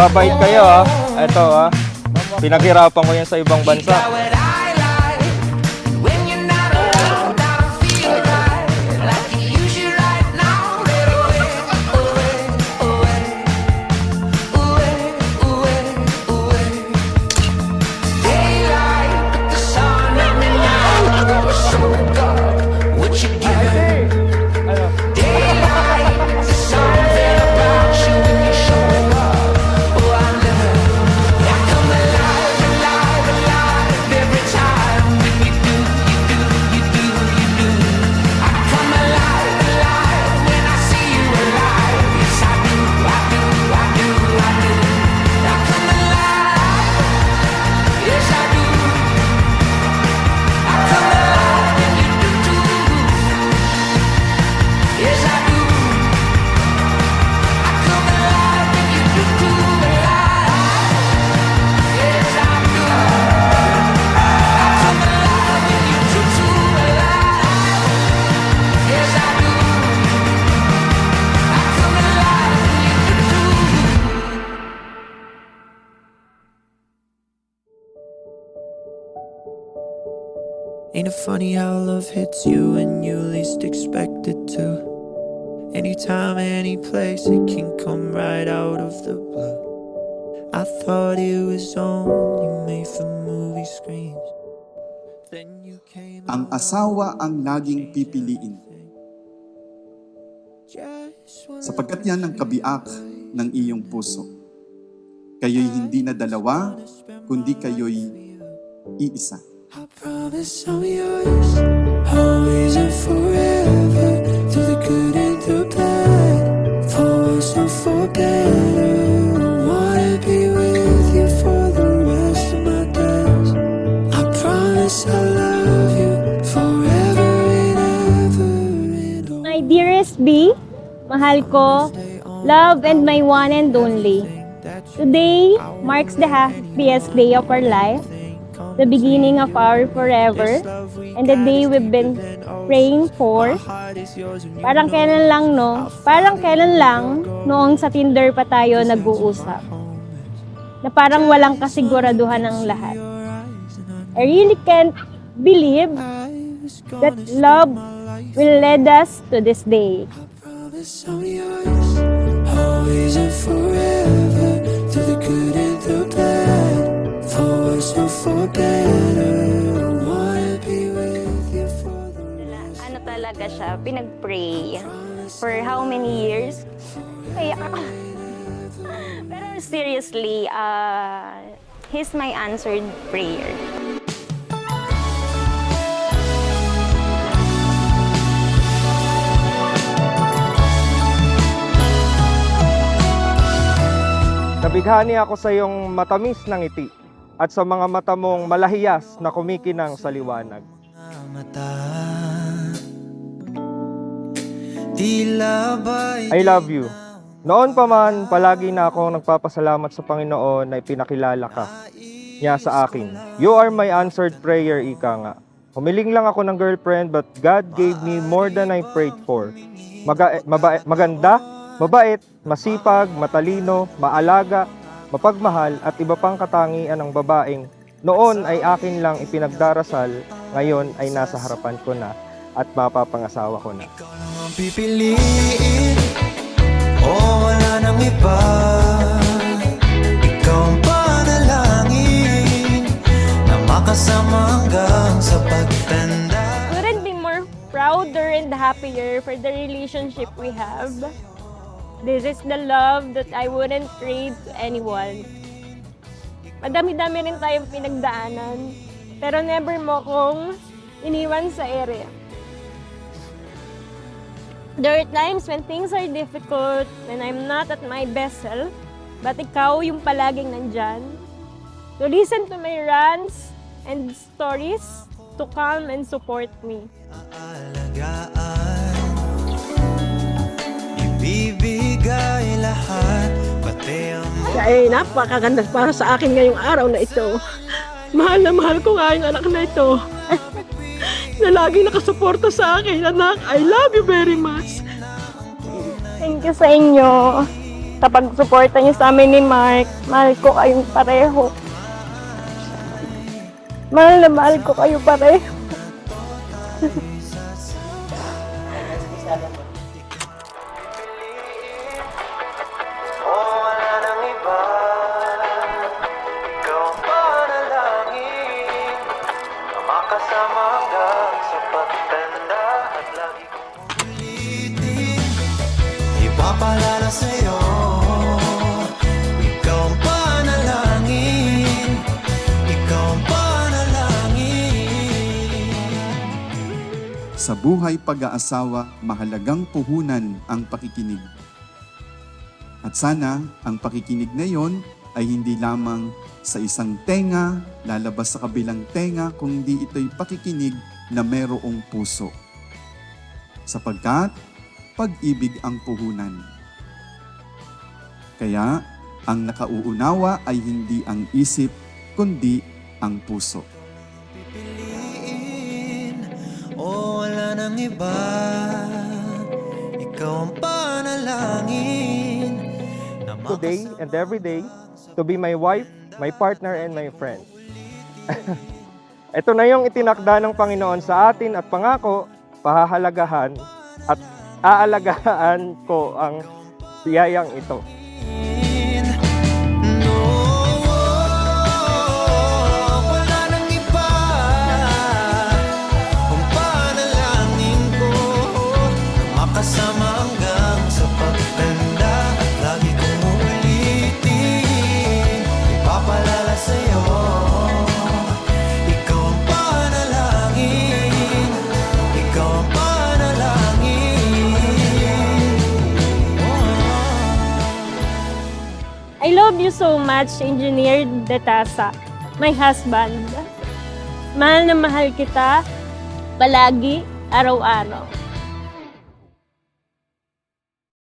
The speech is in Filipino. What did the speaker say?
Magbabait kayo ha. Ito ha. Pinaghirapan ko yan sa ibang bansa. Ain't it funny how love hits you when you least expect it to? Anytime, any place, it can come right out of the blue. I thought it was only made for movie screens. Then you came. Ang asawa ang laging pipiliin, sapagkat yan ang kabiak ng iyong puso. Kayo'y hindi na dalawa, kundi kayo'y iisa. I promise I'm yours, always and forever, through the good and the bad, for worse and for better. I wanna be with you for the rest of my days. I promise I'll love you forever and ever and always. My dearest B, mahal ko, love and my one and only. Today marks the happiest day of our life, the beginning of our forever, and the day we've been praying for. Parang kailan lang noong sa Tinder pa tayo nag-uusap. Na parang walang kasiguraduhan ng lahat. I really can't believe that love will lead us to this day. Promise I'm yours, always and forever, through the good and the bad, for worse or for better. I wanna be with you for the rest. Ano talaga siya, pinag-pray for how many years? Kaya pero seriously, he's my answered prayer. Nabighani ako sa iyong matamis na ngiti at sa mga mata mong malahiyas na kumikinang sa liwanag. I love you. Noon pa man, palagi na akong nagpapasalamat sa Panginoon na ipinakilala ka niya sa akin. You are my answered prayer, ika nga. Humiling lang ako ng girlfriend but God gave me more than I prayed for. Maganda, mabait, masipag, matalino, maalaga, mapagmahal at iba pang katangian ng babaeng noon ay akin lang ipinagdarasal, ngayon ay nasa harapan ko na at mapapangasawa ko na. Ikaw lang ang pipiliin, wala nang iba. Ikaw ang panalangin na makasama hanggang sa pagtanda. Couldn't be more prouder and happier for the relationship we have. This is the love that I wouldn't trade to anyone. Madami-dami rin tayong pinagdaanan, pero never mo kong iniwan sa ere. There are times when things are difficult, when I'm not at my best self, but ikaw yung palaging nandyan. To listen to my rants and stories, to come and support me. Aalagaan, ibibigay lahat, pati ang Ay, napakaganda para sa akin ngayong araw na ito. Mahal na mahal ko nga yung anak na ito. Na laging nakasuporta sa akin. Anak, I love you very much. Thank you sa inyo. sa pagsuporta niyo sa amin ni Mark. Mahal ko kayong pareho. Mahal na mahal ko kayo pareho. Wala nang iba, ikaw ang panalangin na makasama hanggang sa pagtanda at lagi kong ulitin, ipapalala sa'yo, ikaw ang panalangin, ikaw ang panalangin. Sa buhay pag-aasawa, mahalagang puhunan ang pakikinig. At sana ang pakikinig na yon ay hindi lamang sa isang tenga, lalabas sa kabilang tenga, kundi ito'y pakikinig na merong puso. Sapagkat pag-ibig ang puhunan. Kaya ang nakauunawa ay hindi ang isip, kundi ang puso. Pipiliin, o wala nang iba, ikaw ang panalangin na Today and every day, to be my wife, my partner, and my friend. Ito na yung itinakda ng Panginoon sa atin at pangako, pahahalagahan at aalagaan ko ang biyayang ito. No, wala nang iba, ang panalangin ko, makasama hanggang sa pagtanda at lagi kong uulitin, ipapalala sa'yo, ikaw ang panalangin, ikaw ang panalangin. I love you so much, Engineer Detasa, my husband. Mahal na mahal kita, palagi, araw-araw.